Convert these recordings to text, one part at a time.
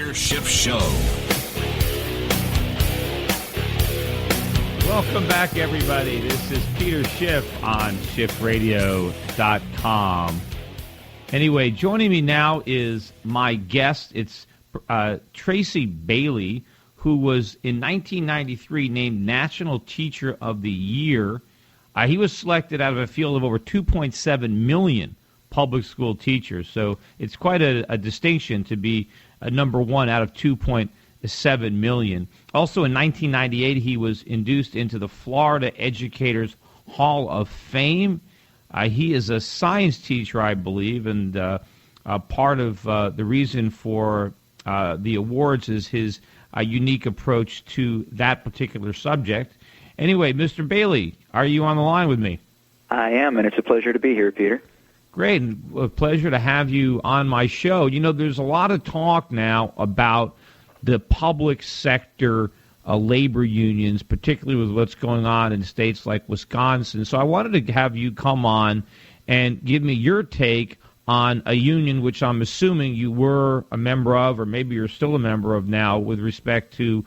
Peter Schiff Show. Welcome back, everybody. This is Peter Schiff on SchiffRadio.com. Anyway, joining me now is my guest. It's Tracey Bailey, who was in 1993 named National Teacher of the Year. He was selected out of a field of over 2.7 million public school teachers. So it's quite a distinction to be number one out of 2.7 million. Also in 1998, he was induced into the Florida Educators Hall of Fame. He is a science teacher, I believe, and part of the reason for the awards is his unique approach to that particular subject. Anyway, Mr. Bailey, are you on the line with me? I am, and it's a pleasure to be here, Peter. Great, and a pleasure to have you on my show. You know, there's a lot of talk now about the public sector labor unions, particularly with what's going on in states like Wisconsin. So I wanted to have you come on and give me your take on a union which I'm assuming you were a member of, or maybe you're still a member of now, with respect to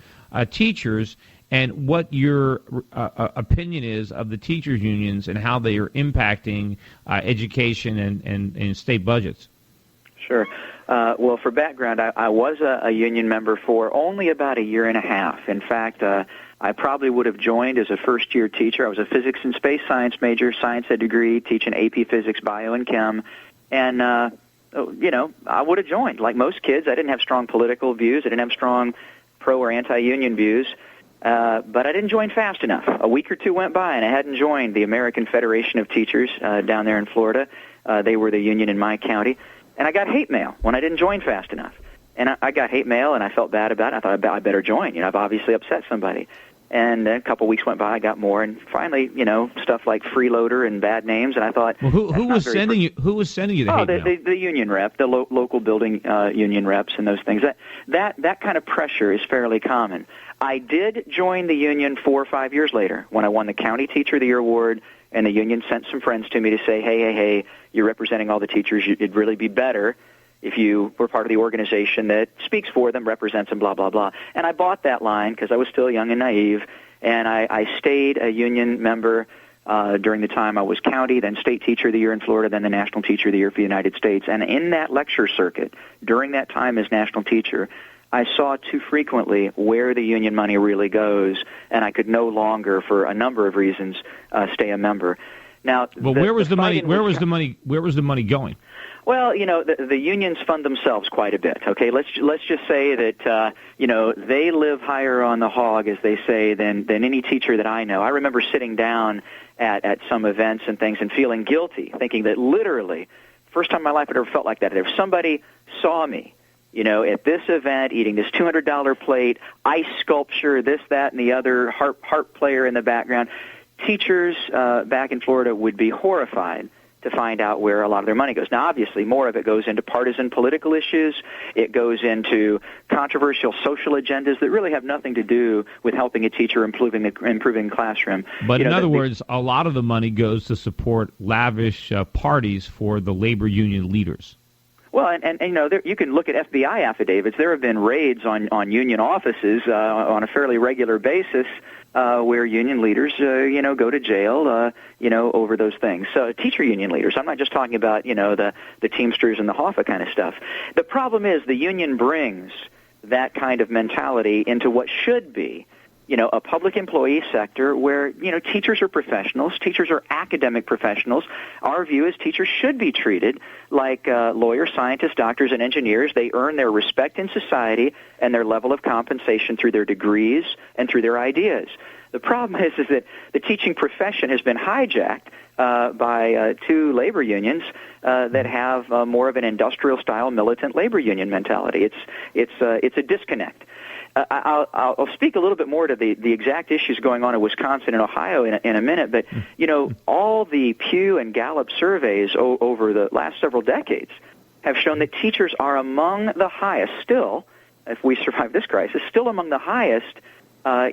teachers, and what your opinion is of the teachers' unions and how they are impacting education and state budgets. Sure. Well, for background, I was a union member for only about a year and a half. In fact, I probably would have joined as a first-year teacher. I was a physics and space science major, science ed degree, teaching AP physics, bio, and chem. And, I would have joined. Like most kids, I didn't have strong political views. I didn't have strong pro- or anti-union views. But I didn't join fast enough. A week or two went by, and I hadn't joined the American Federation of Teachers down there in Florida. They were the union in my county. And I got hate mail when I didn't join fast enough. And I got hate mail, and I felt bad about it. I thought I better join. I've obviously upset somebody. And a couple weeks went by, I got more, and finally, stuff like freeloader and bad names. And I thought, well, who was sending you? Who was sending you the hate mail? The union rep, the local building union reps, and those things. That kind of pressure is fairly common. I did join the union 4 or 5 years later when I won the County Teacher of the Year award, and the union sent some friends to me to say, hey, you're representing all the teachers. It'd really be better if you were part of the organization that speaks for them, represents them, blah, blah, blah. And I bought that line because I was still young and naive, and I stayed a union member during the time I was county, then state teacher of the year in Florida, then the national teacher of the year for the United States. And in that lecture circuit, during that time as national teacher, I saw too frequently where the union money really goes, and I could no longer, for a number of reasons, stay a member. Now, well, where was the money? Where was the money going? Well, the unions fund themselves quite a bit. Okay, let's just say that they live higher on the hog, as they say, than any teacher that I know. I remember sitting down at some events and things and feeling guilty, thinking that literally, first time in my life I'd ever felt like that. If somebody saw me, at this event, eating this $200 plate, ice sculpture, this, that, and the other, harp player in the background, teachers back in Florida would be horrified to find out where a lot of their money goes. Now, obviously, more of it goes into partisan political issues. It goes into controversial social agendas that really have nothing to do with helping a teacher improving the classroom. But in other words, a lot of the money goes to support lavish parties for the labor union leaders. Well, and you can look at FBI affidavits. There have been raids on union offices on a fairly regular basis where union leaders, go to jail, over those things. So teacher union leaders, I'm not just talking about, the Teamsters and the Hoffa kind of stuff. The problem is the union brings that kind of mentality into what should be, a public employee sector where, teachers are professionals, teachers are academic professionals. Our view is teachers should be treated like lawyers, scientists, doctors, and engineers. They earn their respect in society and their level of compensation through their degrees and through their ideas. The problem is that the teaching profession has been hijacked by two labor unions that have more of an industrial-style militant labor union mentality. It's a disconnect. I'll speak a little bit more to the exact issues going on in Wisconsin and Ohio in a minute, but, all the Pew and Gallup surveys over the last several decades have shown that teachers are among the highest still, if we survive this crisis, still among the highest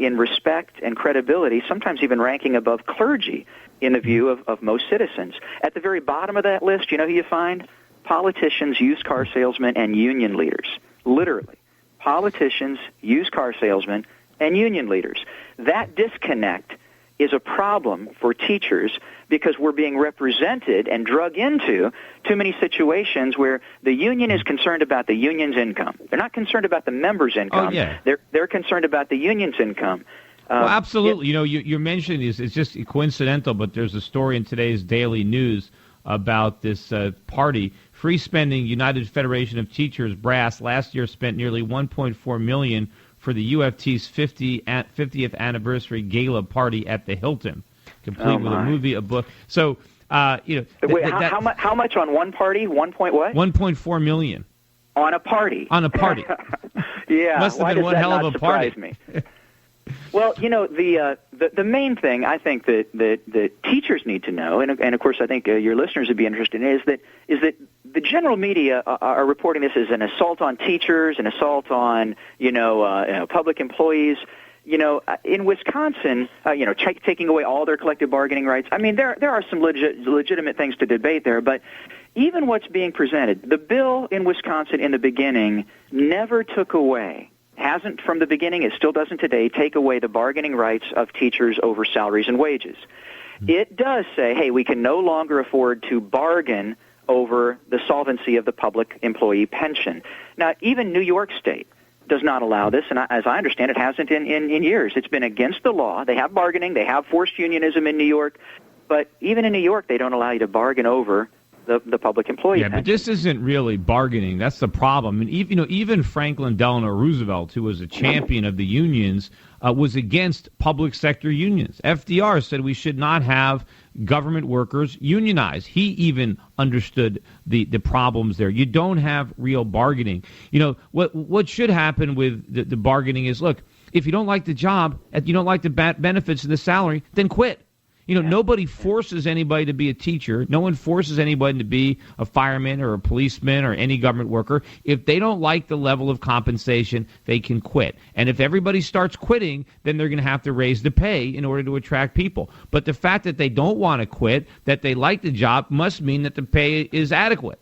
in respect and credibility, sometimes even ranking above clergy in the view of most citizens. At the very bottom of that list, who you find? Politicians, used car salesmen, and union leaders, literally. politicians, used car salesmen, and union leaders. That disconnect is a problem for teachers because we're being represented and drug into too many situations where the union is concerned about the union's income. They're not concerned about the members' income. Oh, yeah. They're concerned about the union's income. Well, absolutely. You're mentioning this. It's just coincidental, but there's a story in today's Daily News about this party. Free Spending United Federation of Teachers, brass, last year spent nearly $1.4 million for the UFT's 50th anniversary gala party at the Hilton, complete with a movie, a book. So, Wait, how much on one party? 1 point what? $1.4 million. On a party. On a party. Yeah. Must have been one hell of a party. Me? Well, the main thing I think that teachers need to know, and of course I think your listeners would be interested in, is that the general media are reporting this as an assault on teachers, an assault on public employees. In Wisconsin, taking away all their collective bargaining rights. I mean, there are some legitimate things to debate there, but even what's being presented, the bill in Wisconsin in the beginning never took away. Hasn't from the beginning, it still doesn't today, take away the bargaining rights of teachers over salaries and wages. It does say, hey, we can no longer afford to bargain over the solvency of the public employee pension. Now, even New York State does not allow this, and as I understand it, hasn't in years. It's been against the law. They have bargaining. They have forced unionism in New York. But even in New York, they don't allow you to bargain over the public employee pension. But this isn't really bargaining. That's the problem. And even Franklin Delano Roosevelt, who was a champion of the unions, was against public sector unions. FDR said we should not have government workers unionized. He even understood the problems there. You don't have real bargaining. What should happen with the bargaining is, look, if you don't like the job, if you don't like the benefits and the salary, then quit. Nobody forces anybody to be a teacher. No one forces anybody to be a fireman or a policeman or any government worker. If they don't like the level of compensation, they can quit. And if everybody starts quitting, then they're going to have to raise the pay in order to attract people. But the fact that they don't want to quit, that they like the job, must mean that the pay is adequate.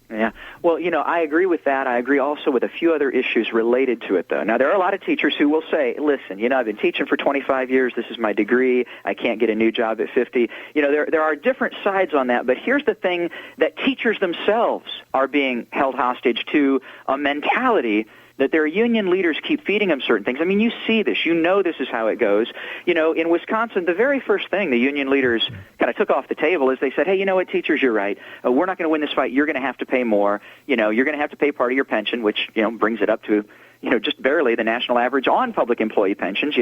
Yeah. Well, I agree with that. I agree also with a few other issues related to it, though. Now, there are a lot of teachers who will say, listen, I've been teaching for 25 years. This is my degree. I can't get a new job at 50. There are different sides on that. But here's the thing, that teachers themselves are being held hostage to a mentality that their union leaders keep feeding them certain things. I mean, you see this. This is how it goes. In Wisconsin, the very first thing the union leaders kind of took off the table is they said, hey, you know what, teachers, you're right. We're not going to win this fight. You're going to have to pay more. You're going to have to pay part of your pension, which, brings it up to, just barely the national average on public employee pensions,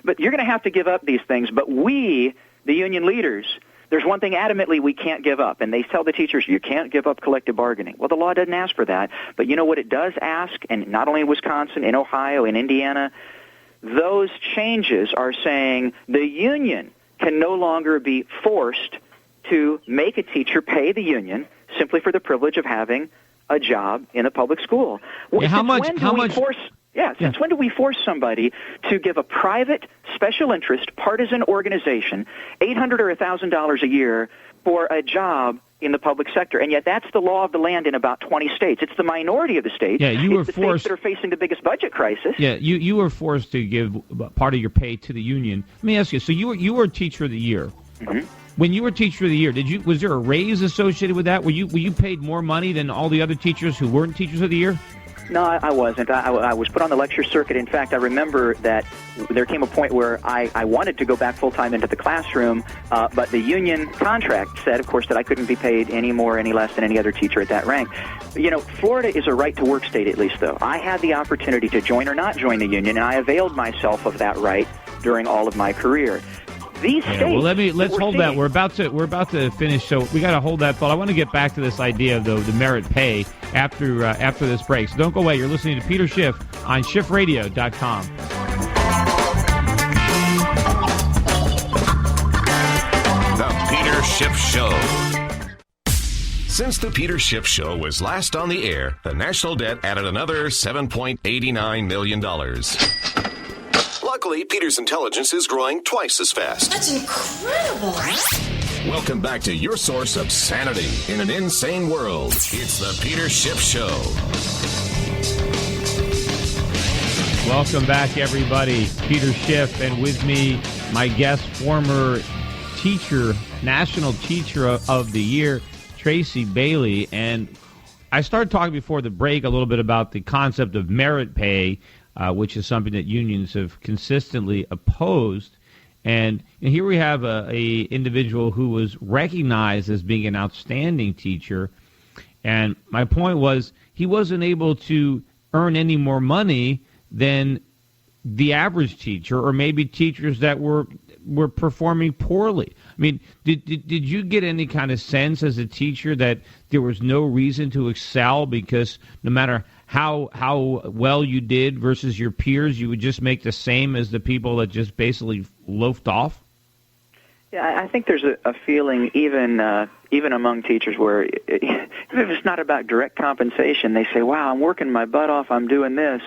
But you're going to have to give up these things. But we, the union leaders, there's one thing adamantly we can't give up, and they tell the teachers, you can't give up collective bargaining. Well, the law doesn't ask for that, but you know what it does ask, and not only in Wisconsin, in Ohio, in Indiana, those changes are saying the union can no longer be forced to make a teacher pay the union simply for the privilege of having a job in a public school. Yeah, Since when do we force somebody to give a private, special interest, partisan organization $800 or $1,000 a year for a job in the public sector? And yet that's the law of the land in about 20 states. It's the minority of the states. Yeah, you were forced. States that are facing the biggest budget crisis. Yeah, you were forced to give part of your pay to the union. Let me ask you, so you were Teacher of the Year. Mm-hmm. When you were Teacher of the Year, was there a raise associated with that? Were you paid more money than all the other teachers who weren't Teachers of the Year? No, I wasn't. I was put on the lecture circuit. In fact, I remember that there came a point where I wanted to go back full-time into the classroom, but the union contract said, of course, that I couldn't be paid any more, any less than any other teacher at that rank. Florida is a right-to-work state, at least, though. I had the opportunity to join or not join the union, and I availed myself of that right during all of my career. These states. Well, let's hold that. We're about to finish, so we got to hold that thought. I want to get back to this idea of the merit pay after this break. So don't go away. You're listening to Peter Schiff on SchiffRadio.com. The Peter Schiff Show. Since the Peter Schiff Show was last on the air, the national debt added another $7.89 million. Luckily, Peter's intelligence is growing twice as fast. That's incredible. Welcome back to your source of sanity in an insane world. It's the Peter Schiff Show. Welcome back, everybody. Peter Schiff, and with me, my guest, former teacher, National Teacher of the Year, Tracey Bailey. And I started talking before the break a little bit about the concept of merit pay, which is something that unions have consistently opposed. And here we have a individual who was recognized as being an outstanding teacher. And my point was he wasn't able to earn any more money than the average teacher, or maybe teachers that were performing poorly. I mean, did you get any kind of sense as a teacher that there was no reason to excel because no matter how well you did versus your peers, you would just make the same as the people that just basically loafed off? Yeah, I think there's a feeling even among teachers where even if it's not about direct compensation, they say, wow, I'm working my butt off, I'm doing this.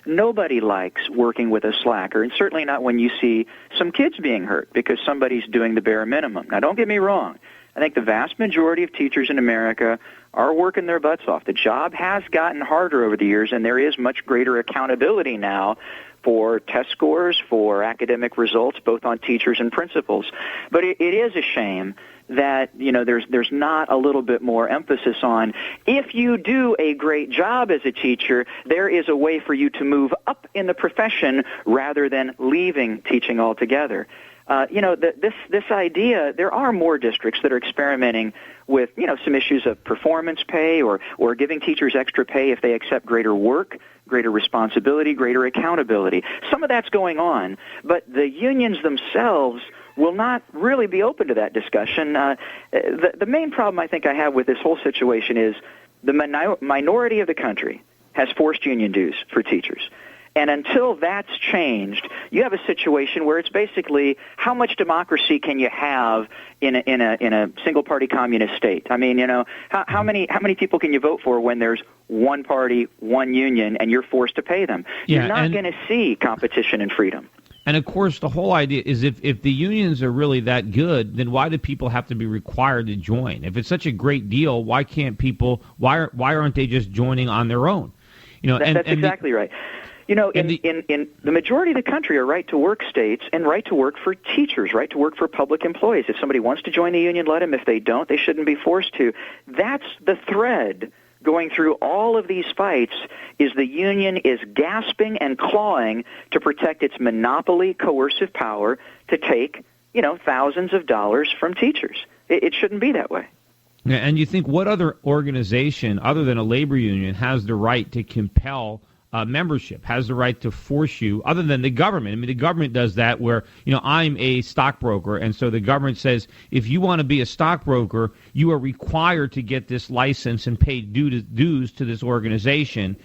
Nobody likes working with a slacker, and certainly not when you see some kids being hurt because somebody's doing the bare minimum. Now, don't get me wrong. I think the vast majority of teachers in America are working their butts off. The job has gotten harder over the years, and there is much greater accountability now for test scores, for academic results, both on teachers and principals. But it is a shame that, there's not a little bit more emphasis on, if you do a great job as a teacher, there is a way for you to move up in the profession rather than leaving teaching altogether. This idea, there are more districts that are experimenting with, some issues of performance pay or giving teachers extra pay if they accept greater work, greater responsibility, greater accountability. Some of that's going on, but the unions themselves will not really be open to that discussion. The main problem I think I have with this whole situation is the minority of the country has forced union dues for teachers. And until that's changed, you have a situation where it's basically how much democracy can you have in a single-party communist state? I mean, how many people can you vote for when there's one party, one union, and you're forced to pay them? Yeah, you're not going to see competition and freedom. And, of course, the whole idea is if the unions are really that good, then why do people have to be required to join? If it's such a great deal, why can't people – why aren't they just joining on their own? That's exactly right. In the majority of the country are right-to-work states and right-to-work for teachers, right-to-work for public employees. If somebody wants to join the union, let them. If they don't, they shouldn't be forced to. That's the thread going through all of these fights, is the union is gasping and clawing to protect its monopoly coercive power to take, thousands of dollars from teachers. It shouldn't be that way. And you think what other organization other than a labor union has the right to compel membership, has the right to force you, other than the government? I mean, the government does that where, I'm a stockbroker, and so the government says, if you want to be a stockbroker, you are required to get this license and pay dues to this organization.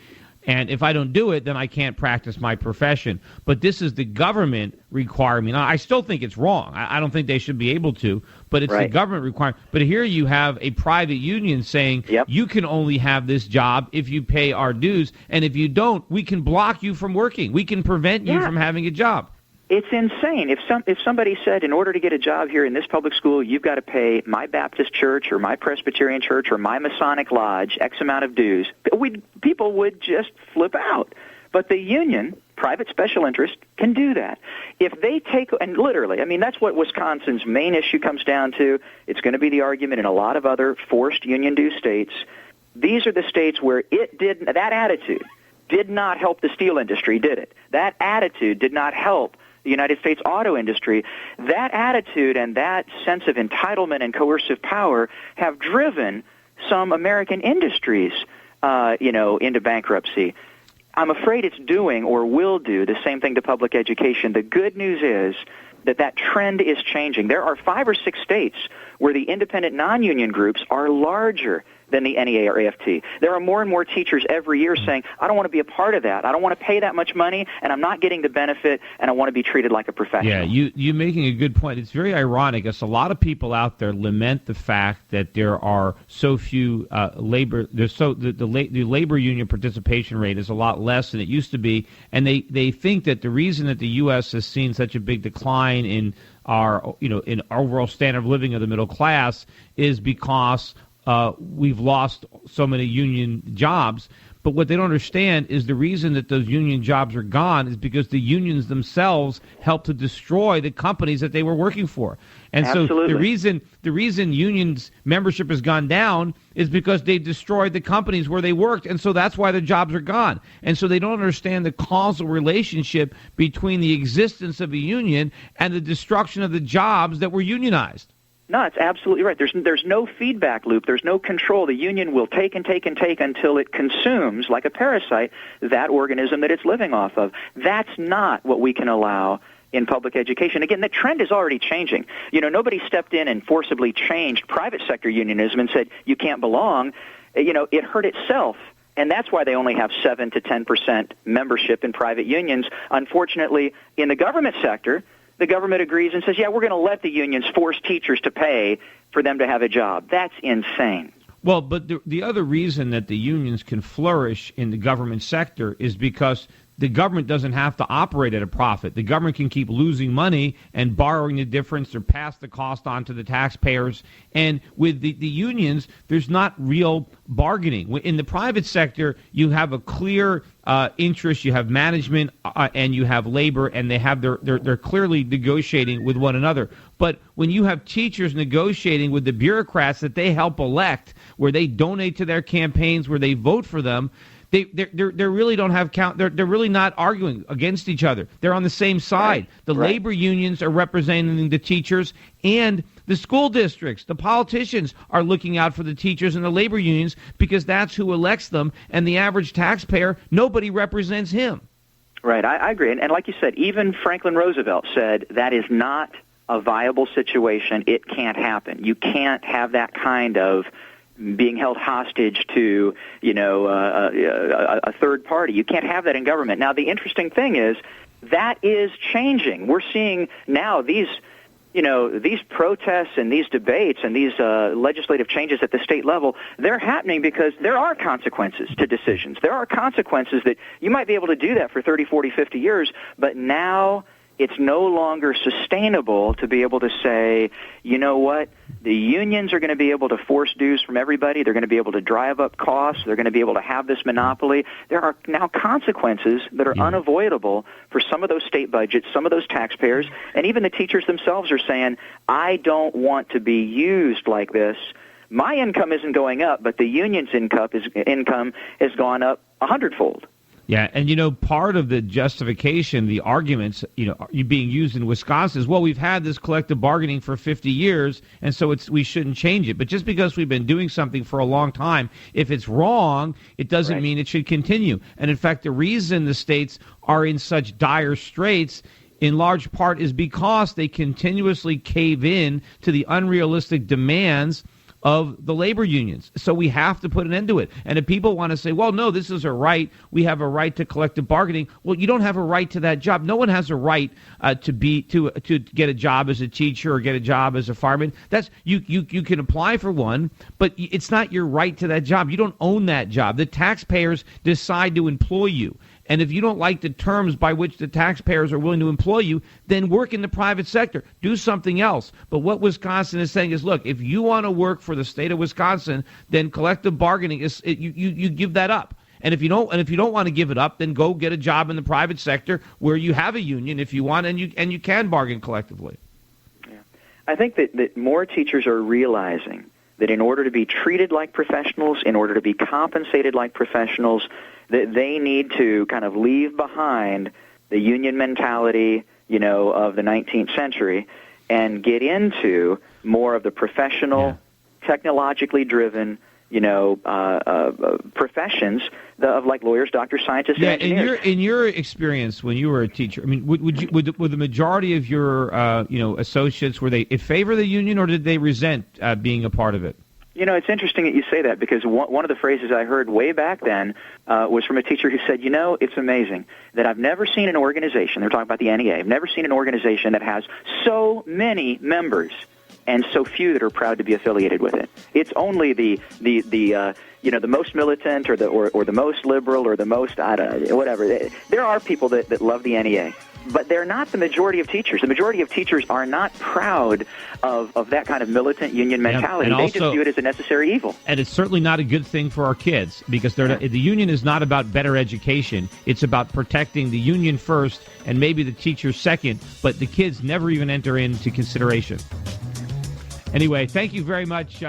And if I don't do it, then I can't practice my profession. But this is the government requirement. Now, I still think it's wrong. I don't think they should be able to, but it's the government requirement. But here you have a private union saying, you can only have this job if you pay our dues. And if you don't, we can block you from working. We can prevent you from having a job. It's insane. If somebody said, in order to get a job here in this public school, you've got to pay my Baptist church or my Presbyterian church or my Masonic lodge X amount of dues, people would just flip out. But the union, private special interest, can do that. If they take, and literally, I mean, that's what Wisconsin's main issue comes down to. It's going to be the argument in a lot of other forced union due states. These are the states where that attitude did not help the steel industry, did it? That attitude did not help the United States auto industry. That attitude and that sense of entitlement and coercive power have driven some American industries, into bankruptcy. I'm afraid it's doing or will do the same thing to public education. The good news is that trend is changing. There are 5 or 6 states where the independent non-union groups are larger than the NEA or AFT. There are more and more teachers every year saying, I don't want to be a part of that. I don't want to pay that much money, and I'm not getting the benefit, and I want to be treated like a professional. Yeah, you're making a good point. It's very ironic as a lot of people out there lament the fact that there are so few labor. The labor union participation rate is a lot less than it used to be, and they think that the reason that the U.S. has seen such a big decline in our in overall standard of living of the middle class is because we've lost so many union jobs. But what they don't understand is the reason that those union jobs are gone is because the unions themselves helped to destroy the companies that they were working for. And Absolutely. so the reason unions membership has gone down is because they destroyed the companies where they worked, and so that's why the jobs are gone. And so they don't understand the causal relationship between the existence of a union and the destruction of the jobs that were unionized. No, it's absolutely right. There's no feedback loop. There's no control. The union will take and take and take until it consumes, like a parasite, that organism that it's living off of. That's not what we can allow in public education. Again, the trend is already changing. Nobody stepped in and forcibly changed private sector unionism and said, you can't belong. It hurt itself. And that's why they only have 7 to 10% membership in private unions. Unfortunately, in the government sector, the government agrees and says, yeah, we're going to let the unions force teachers to pay for them to have a job. That's insane. Well, but the other reason that the unions can flourish in the government sector is because the government doesn't have to operate at a profit. The government can keep losing money and borrowing the difference or pass the cost on to the taxpayers. And with the unions, there's not real bargaining. In the private sector, you have a clear interest. You have management and you have labor, and they're clearly negotiating with one another. But when you have teachers negotiating with the bureaucrats that they help elect, where they donate to their campaigns, where they vote for them, They really don't have count. They're really not arguing against each other. They're on the same side. The labor unions are representing the teachers, and the school districts, the politicians are looking out for the teachers and the labor unions because that's who elects them. And the average taxpayer, nobody represents him. Right, I agree. And like you said, even Franklin Roosevelt said that is not a viable situation. It can't happen. You can't have that kind of being held hostage to, a third party. You can't have that in government. Now, the interesting thing is that is changing. We're seeing now these protests and these debates and these legislative changes at the state level, they're happening because there are consequences to decisions. There are consequences that you might be able to do that for 30, 40, 50 years, but now it's no longer sustainable to be able to say, you know what, the unions are going to be able to force dues from everybody. They're going to be able to drive up costs. They're going to be able to have this monopoly. There are now consequences that are unavoidable for some of those state budgets, some of those taxpayers, and even the teachers themselves are saying, I don't want to be used like this. My income isn't going up, but the union's income has gone up 100-fold. Yeah, and part of the justification, the arguments, being used in Wisconsin is, well, we've had this collective bargaining for 50 years, and so we shouldn't change it. But just because we've been doing something for a long time, if it's wrong, it doesn't mean it should continue. And in fact, the reason the states are in such dire straits in large part is because they continuously cave in to the unrealistic demands of the labor unions. So we have to put an end to it. And if people want to say, well, no, this is a right, we have a right to collective bargaining, well, you don't have a right to that job. No one has a right to get a job as a teacher or get a job as a fireman. That's you can apply for one, but it's not your right to that job. You don't own that job. The taxpayers decide to employ you. And if you don't like the terms by which the taxpayers are willing to employ you, then work in the private sector. Do something else. But what Wisconsin is saying is, look, if you want to work for the state of Wisconsin, then collective bargaining you give that up. And if you don't want to give it up, then go get a job in the private sector where you have a union if you want, and you can bargain collectively. Yeah. I think that more teachers are realizing that in order to be treated like professionals, in order to be compensated like professionals, that they need to kind of leave behind the union mentality, of the 19th century and get into more of the professional, technologically driven, professions of like lawyers, doctors, scientists, and engineers. In your experience when you were a teacher, I mean, would the majority of your associates, were they in favor of the union, or did they resent being a part of it? It's interesting that you say that, because one of the phrases I heard way back then was from a teacher who said, it's amazing that I've never seen an organization, they're talking about the NEA, I've never seen an organization that has so many members and so few that are proud to be affiliated with it. It's only the most militant or the most liberal or the most, whatever. There are people that love the NEA. but they're not the majority of teachers. The majority of teachers are not proud of that kind of militant union mentality. and they also, just view it as a necessary evil. And it's certainly not a good thing for our kids, because the union is not about better education. It's about protecting the union first and maybe the teachers second, but the kids never even enter into consideration. Anyway, thank you very much.